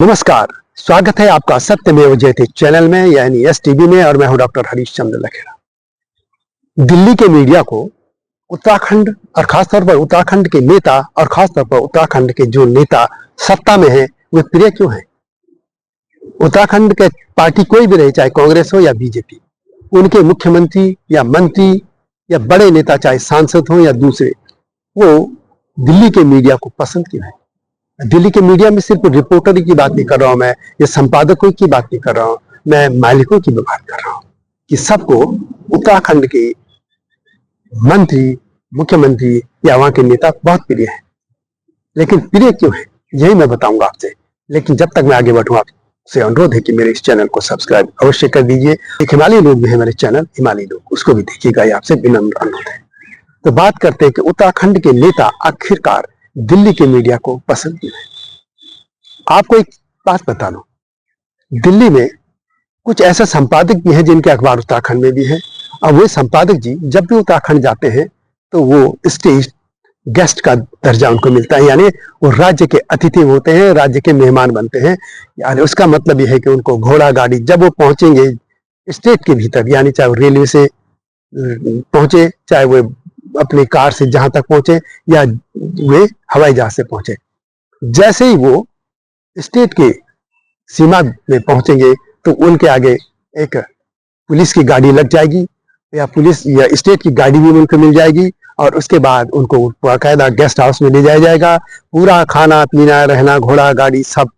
नमस्कार, स्वागत है आपका सत्यमेव जयते चैनल में यानी STV में और मैं हूं डॉक्टर हरीश चंद्र लखेड़ा। दिल्ली के मीडिया को उत्तराखंड और खासतौर पर उत्तराखंड के नेता और खासतौर पर उत्तराखंड के जो नेता सत्ता में हैं वे प्रिय क्यों हैं? उत्तराखंड के पार्टी कोई भी रहे, चाहे कांग्रेस हो या बीजेपी, उनके मुख्यमंत्री या मंत्री या बड़े नेता चाहे सांसद हो या दूसरे, वो दिल्ली के मीडिया को पसंद क्यों है? दिल्ली के मीडिया में सिर्फ रिपोर्टर की बात नहीं कर रहा हूं मैं, या संपादकों की बात नहीं कर रहा हूं, मैं मालिकों की बात कर रहा हूं कि सबको उत्तराखंड के मंत्री, मुख्यमंत्री या वहां के नेता बहुत प्रिय हैं। लेकिन प्रिय क्यों है यही मैं बताऊंगा आपसे। लेकिन जब तक मैं आगे बढ़ूं, आपसे अनुरोध है कि मेरे इस चैनल को सब्सक्राइब अवश्य कर दीजिए। एक हिमालय लोग में है मेरे चैनल, हिमालय लोग, उसको भी देखिएगा, ये आपसे विनम्र अनुरोध है। तो बात करते हैं कि उत्तराखंड के नेता आखिरकार दिल्ली के मीडिया को पसंद क्यों है। आपको एक बात बता दूं, दिल्ली में कुछ ऐसे संपादक भी हैं जिनके अखबार उत्तराखंड में भी हैं, और वे संपादक जी जब भी उत्तराखंड जाते हैं तो वो स्टेज गेस्ट का दर्जा उनको मिलता है, यानी वो राज्य के अतिथि होते हैं, राज्य के मेहमान बनते हैं। यानी उसका मतलब यह है कि उनको घोड़ा गाड़ी, जब वो पहुंचेंगे स्टेट के भीतर, यानी चाहे वो रेलवे से पहुंचे, चाहे वो अपनी कार से जहां तक पहुंचे या वे हवाई जहाज से पहुंचे, जैसे ही वो स्टेट के सीमा में पहुंचेंगे तो उनके आगे एक पुलिस की गाड़ी लग जाएगी, या पुलिस या स्टेट की गाड़ी भी उनको मिल जाएगी, और उसके बाद उनको बाकायदा गेस्ट हाउस में ले जाया जाएगा। पूरा खाना पीना रहना, घोड़ा गाड़ी सब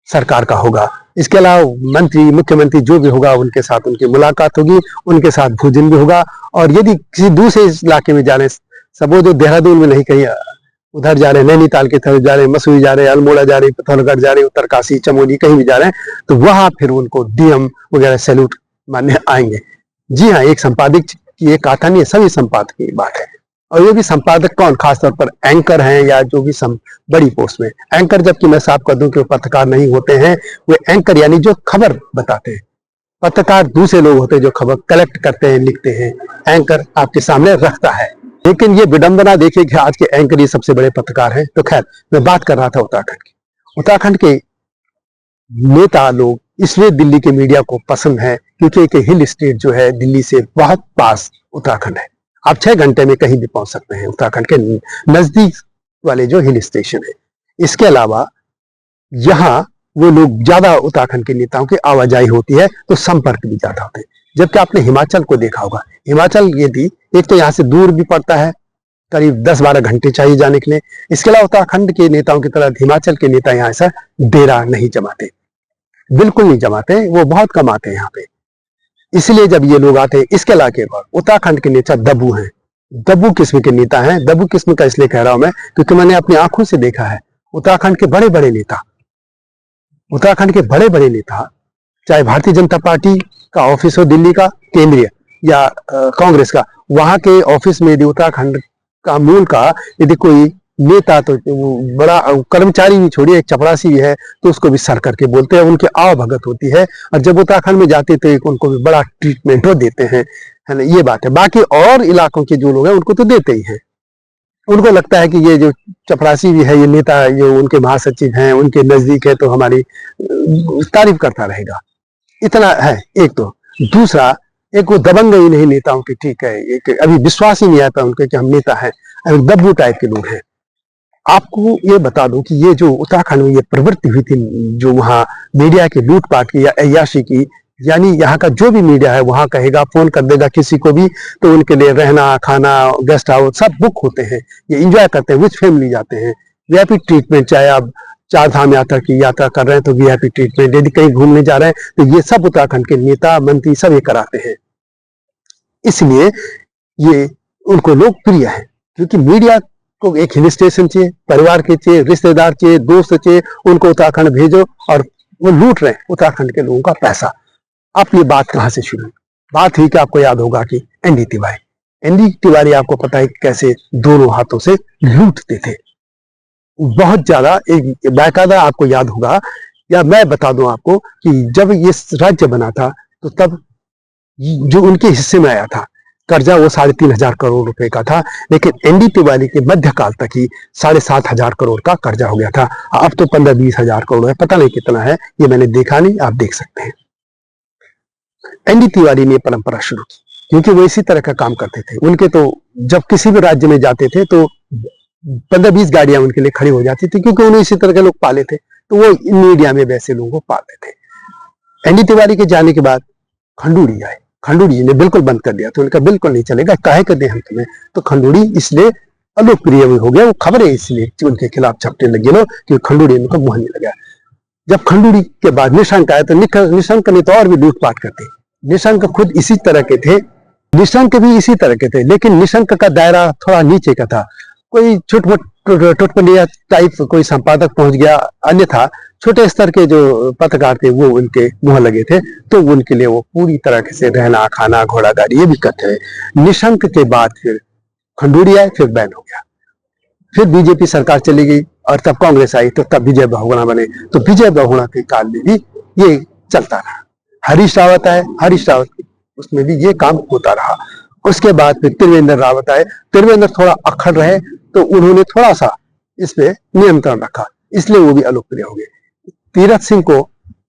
सरकार का होगा। इसके अलावा मंत्री, मुख्यमंत्री जो भी होगा उनके साथ उनकी मुलाकात होगी, उनके साथ भोजन भी होगा। और यदि किसी दूसरे इलाके में जा रहे हैं, सब वो जो देहरादून में नहीं, कहीं उधर जा रहे हैं, नैनीताल की तरफ जा रहे हैं, मसूरी जा रहे हैं, अल्मोड़ा जा रहे हैं, पिथौरागढ़ जा रहे हैं, उत्तरकाशी, चमोली, कहीं भी जा रहे हैं, तो वहां फिर उनको DM वगैरह सैल्यूट मानने आएंगे। जी हाँ, एक संपादक की एक कथा नहीं है, सभी संपादक की बात है। और ये भी संपादक कौन, खासतौर पर एंकर हैं या जो भी बड़ी पोस्ट में एंकर, जबकि मैं साफ कर दूं कि वो पत्रकार नहीं होते हैं, वे एंकर यानी जो खबर बताते हैं। पत्रकार दूसरे लोग होते हैं जो खबर कलेक्ट करते हैं, लिखते हैं, एंकर आपके सामने रखता है। लेकिन ये विडंबना देखिए कि आज के एंकर ये सबसे बड़े पत्रकार हैं। तो खैर, मैं बात कर रहा था उत्तराखंड की। उत्तराखंड के नेता लोग इसलिए दिल्ली के मीडिया को पसंद है क्योंकि एक हिल स्टेट जो है, दिल्ली से बहुत पास उत्तराखंड है। आप 6 घंटे में कहीं भी पहुंच सकते हैं, उत्तराखंड के नजदीक वाले जो हिल स्टेशन है। इसके अलावा यहाँ वो लोग ज्यादा, उत्तराखंड के नेताओं की आवाजाही होती है, तो संपर्क भी ज्यादा होते हैं। जबकि आपने हिमाचल को देखा होगा, हिमाचल यदि एक तो यहाँ से दूर भी पड़ता है, करीब 10-12 घंटे चाहिए जाने के लिए। इसके अलावा उत्तराखंड के नेताओं की तरह हिमाचल के नेता यहाँ ऐसा डेरा नहीं जमाते, बिल्कुल नहीं जमाते, वो बहुत कम आते हैं यहाँ पे। इसलिए जब ये लोग आते हैं, इसके अलावा उत्तराखंड के नेता दब्बू हैं। दब्बू किस्म के नेता हैं। दब्बू किस्म का इसलिए कह रहा हूं मैं क्योंकि मैंने अपनी आंखों से देखा है उत्तराखंड के बड़े बड़े नेता, उत्तराखंड के बड़े बड़े नेता, चाहे भारतीय जनता पार्टी का ऑफिस हो दिल्ली का, केंद्रीय, या कांग्रेस का, वहां के ऑफिस में यदि उत्तराखंड का मूल का यदि कोई नेता, तो बड़ा कर्मचारी भी छोड़िए, एक चपरासी भी है तो उसको भी सर करके बोलते हैं, उनकी आवभगत होती है। और जब उत्तराखंड में जाते तो एक उनको भी बड़ा ट्रीटमेंट वो देते हैं, है ना, ये बात है। बाकी और इलाकों के जो लोग हैं उनको तो देते ही हैं। उनको लगता है कि ये जो चपरासी भी है, ये नेता, ये उनके महासचिव हैं, उनके नजदीक है, तो हमारी तारीफ करता रहेगा। इतना है एक। तो दूसरा, एक वो दबंग ही नहीं नेताओं की, ठीक है, एक अभी विश्वास ही नहीं आता उनके कि हम नेता हैं, दब्बू टाइप के लोग हैं। आपको ये बता दूं कि ये जो उत्तराखंड में ये प्रवृत्ति हुई थी, जो वहां मीडिया की लूटपाट की या अय्याशी की, यानी यहाँ का जो भी मीडिया है वहां कहेगा, फोन कर देगा किसी को भी, तो उनके लिए रहना, खाना, गेस्ट हाउस सब बुक होते हैं। ये एंजॉय करते हैं, विच फैमिली जाते हैं, VIP ट्रीटमेंट। चाहे आप 4 धाम यात्रा की यात्रा कर रहे हैं तो VIP ट्रीटमेंट, यदि कहीं घूमने जा रहे हैं तो ये सब उत्तराखंड के नेता मंत्री सब ये कराते हैं। इसलिए ये उनको लोग प्रिय है, क्योंकि मीडिया को एक हिल स्टेशन चाहिए, परिवार के चाहिए, रिश्तेदार चाहिए, दोस्त चाहिए, उनको उत्तराखंड भेजो, और वो लूट रहे हैं उत्तराखंड के लोगों का पैसा। अब ये बात कहां से शुरू? बात हुई कि आपको याद होगा कि ND तिवारी आपको पता है कैसे दोनों हाथों से लूटते थे, बहुत ज्यादा। एक बाकायदा आपको याद होगा, या मैं बता दूं आपको कि जब ये राज्य बना था तो तब जो उनके हिस्से में आया था, कर्जा वो 3,500 करोड़ रुपए का था, लेकिन एनडी तिवारी के मध्यकाल तक ही 7,500 करोड़ का कर्जा हो गया था। अब तो 15-20 हजार करोड़ है, पता नहीं कितना है, ये मैंने देखा नहीं, आप देख सकते हैं। एनडी तिवारी ने परंपरा शुरू की क्योंकि वो इसी तरह का काम करते थे। उनके तो जब किसी भी राज्य में जाते थे तो 15-20 गाड़ियां उनके लिए खड़ी हो जाती थी, क्योंकि उन्हें इसी तरह के लोग पाले थे, तो वो मीडिया में वैसे लोगों को पालते थे। एनडी तिवारी के जाने के बाद खंडूड़ी आए, खंडूड़ी जी ने बिल्कुल बंद कर दिया, तो उनका बिल्कुल नहीं चलेगा, काहे कर दें हम तुम्हें। तो खंडूड़ी इसलिए अलोकप्रिय हो गया, वो खबरें इसलिए उनके खिलाफ छपने लगे लोग कि खंडूड़ी उनका मुंह नहीं लगा। जब खंडूड़ी के बाद निशंक आए तो निशंक ने तो और भी लूटपाट करते। निशंक खुद इसी तरह के थे, निशंक भी इसी तरह के थे, लेकिन निशंक का दायरा थोड़ा नीचे का था। कोई टुटपुटिया टाइप कोई संपादक पहुंच गया, अन्यथा छोटे स्तर के जो पत्रकार थे वो उनके मुंह लगे थे, तो उनके लिए वो पूरी तरह से रहना खाना घोड़ा गाड़ी ये भी करते हैं। निशंक के बाद फिर खंडूड़ी आए, फिर बैन हो गया, फिर बीजेपी सरकार चली गई और तब कांग्रेस आई, तो तब विजय बहुगुणा बने। तो विजय बहुगुणा के काल में भी ये चलता रहा। हरीश रावत आए, हरीश रावत उसमें भी ये काम होता रहा। उसके बाद फिर त्रिवेंद्र रावत आए, त्रिवेंद्र थोड़ा अक्खड़ रहे, तो उन्होंने थोड़ा सा इस पे नियंत्रण रखा, इसलिए वो भी अलोकप्रिय हो गए। तीरथ सिंह को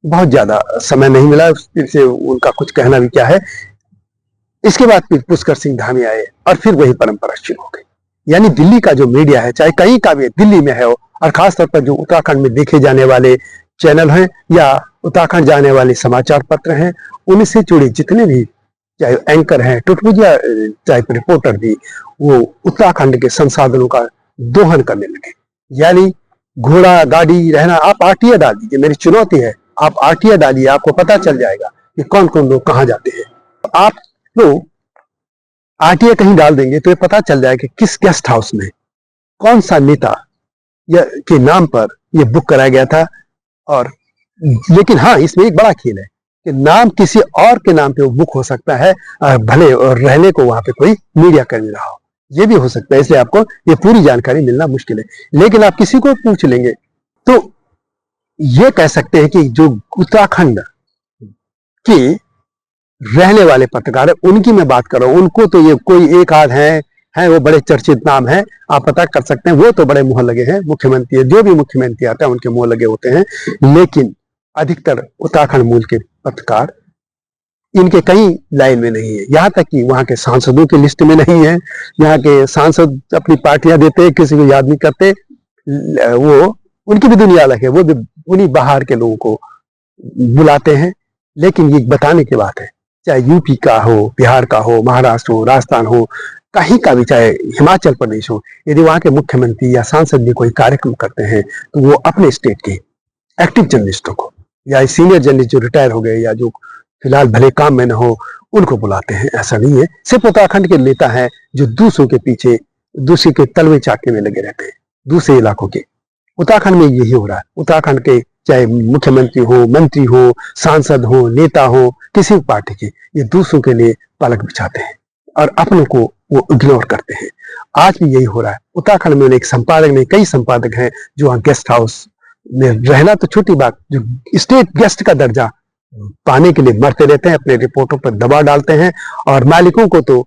बहुत ज्यादा समय नहीं मिला, फिर से उनका कुछ कहना भी क्या है। इसके बाद फिर पुष्कर सिंह धामी आए और फिर वही परंपरा शुरू हो गई। यानी दिल्ली का जो मीडिया है, चाहे कहीं का भी दिल्ली में है हो, और खासतौर पर जो उत्तराखंड में देखे जाने वाले चैनल हैं या उत्तराखंड जाने वाले समाचार पत्र हैं, उनसे जुड़े जितने भी चाहे एंकर हैं, टुटपुटिया चाहे रिपोर्टर भी, वो उत्तराखंड के संसाधनों का दोहन करने लगे। यानी घोड़ा गाड़ी रहना, आप आरटीआई डाल दीजिए, मेरी चुनौती है, आप आरटीआई डालिए, आपको पता चल जाएगा कि कौन कौन लोग कहाँ जाते हैं। आप लोग आरटीआई कहीं डाल देंगे तो ये पता चल जाएगा कि किस गेस्ट हाउस में कौन सा नेता के नाम पर ये बुक कराया गया था। और लेकिन हाँ, इसमें एक बड़ा खेल है कि नाम किसी और के नाम पे वो बुक हो सकता है, भले और रहने को वहां पे कोई मीडिया कर्मी रहा हो, ये भी हो सकता है। इसलिए आपको ये पूरी जानकारी मिलना मुश्किल है, लेकिन आप किसी को पूछ लेंगे तो ये कह सकते हैं कि जो उत्तराखंड के रहने वाले पत्रकार है, उनकी मैं बात कर रहा हूं, उनको तो ये कोई एक आध है वो बड़े चर्चित नाम है, आप पता कर सकते हैं, वो तो बड़े मुंह लगे हैं। मुख्यमंत्री, जो भी मुख्यमंत्री आता है उनके मुंह लगे होते हैं, लेकिन अधिकतर उत्तराखंड मूल के पत्रकार इनके कहीं लाइन में नहीं है। यहाँ तक कि वहां के सांसदों की लिस्ट में नहीं है। यहाँ के सांसद अपनी पार्टियां देते हैं, किसी को याद नहीं करते, वो उनकी भी दुनिया अलग है, वो भी उन्हीं बाहर के लोगों को बुलाते हैं। लेकिन ये बताने की बात है, चाहे यूपी का हो, बिहार का हो, महाराष्ट्र हो, राजस्थान हो, कहीं का भी, चाहे हिमाचल प्रदेश हो, यदि वहां के मुख्यमंत्री या सांसद भी कोई कार्यक्रम करते हैं तो वो अपने स्टेट के एक्टिव जर्नलिस्टों को या सीनियर जर्नलिस्ट जो रिटायर हो गए या जो फिलहाल भले काम में न हो, उनको बुलाते हैं। ऐसा नहीं है सिर्फ उत्तराखंड के नेता हैं जो दूसरों के पीछे, दूसरे के तलवे चाटने में लगे रहते हैं, दूसरे इलाकों के। उत्तराखंड में यही हो रहा है। उत्तराखंड के चाहे मुख्यमंत्री हो, मंत्री हो, सांसद हो, नेता हो, किसी भी पार्टी के, ये दूसरों के लिए पलक बिछाते हैं और अपनों को वो इग्नोर करते हैं। आज भी यही हो रहा है। उत्तराखंड में एक संपादक नहीं, कई संपादक हैं जो वहां गेस्ट हाउस में रहना तो छोटी बात, जो स्टेट गेस्ट का दर्जा पाने के लिए मरते रहते हैं, अपने रिपोर्टों पर दबाव डालते हैं। और मालिकों को तो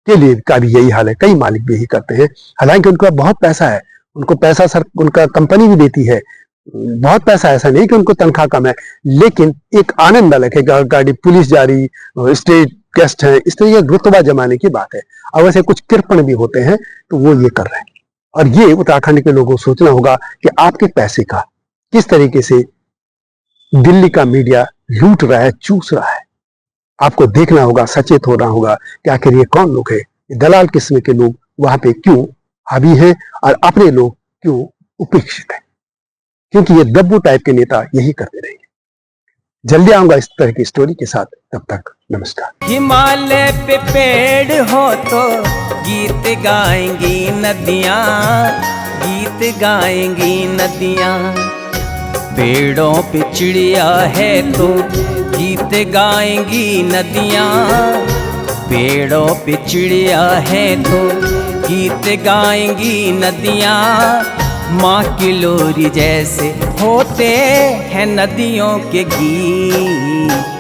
के लिए का भी यही हाल है, कई मालिक भी यही करते हैं। हालांकि उनका बहुत पैसा है, उनको पैसा सर उनका कंपनी भी देती है, बहुत पैसा, ऐसा नहीं कि उनको तनख्वाह कम है, लेकिन एक आनंद अलग है। गाड़ी पुलिस जा रही, स्टेट गेस्ट है, इस तरह रुतबा जमाने की बात है। और वैसे कुछ कृपण भी होते हैं तो वो ये कर रहे हैं। और ये उत्तराखंड के लोगों को सोचना होगा कि आपके पैसे का किस तरीके से दिल्ली का मीडिया लूट रहा है, चूस रहा है। आपको देखना होगा, सचेत होना होगा कि आखिर ये कौन लोग है, दलाल किस्म के लोग वहां पे क्यों हावी हैं और अपने लोग क्यों उपेक्षित हैं, क्योंकि ये दब्बू टाइप के नेता यही करते रहेंगे। जल्दी आऊंगा इस तरह की स्टोरी के साथ, तब तक नमस्कार। हिमालय पे पेड़ हो तो गीत गाएंगी नदियाँ, गीत गाएंगी नदियाँ। पेड़ों पे चिड़िया है तो गीत गाएंगी नदियाँ, पेड़ों पे चिड़िया है तो गीत गाएंगी नदियाँ। माँ की लोरी जैसे होते हैं नदियों के गीत।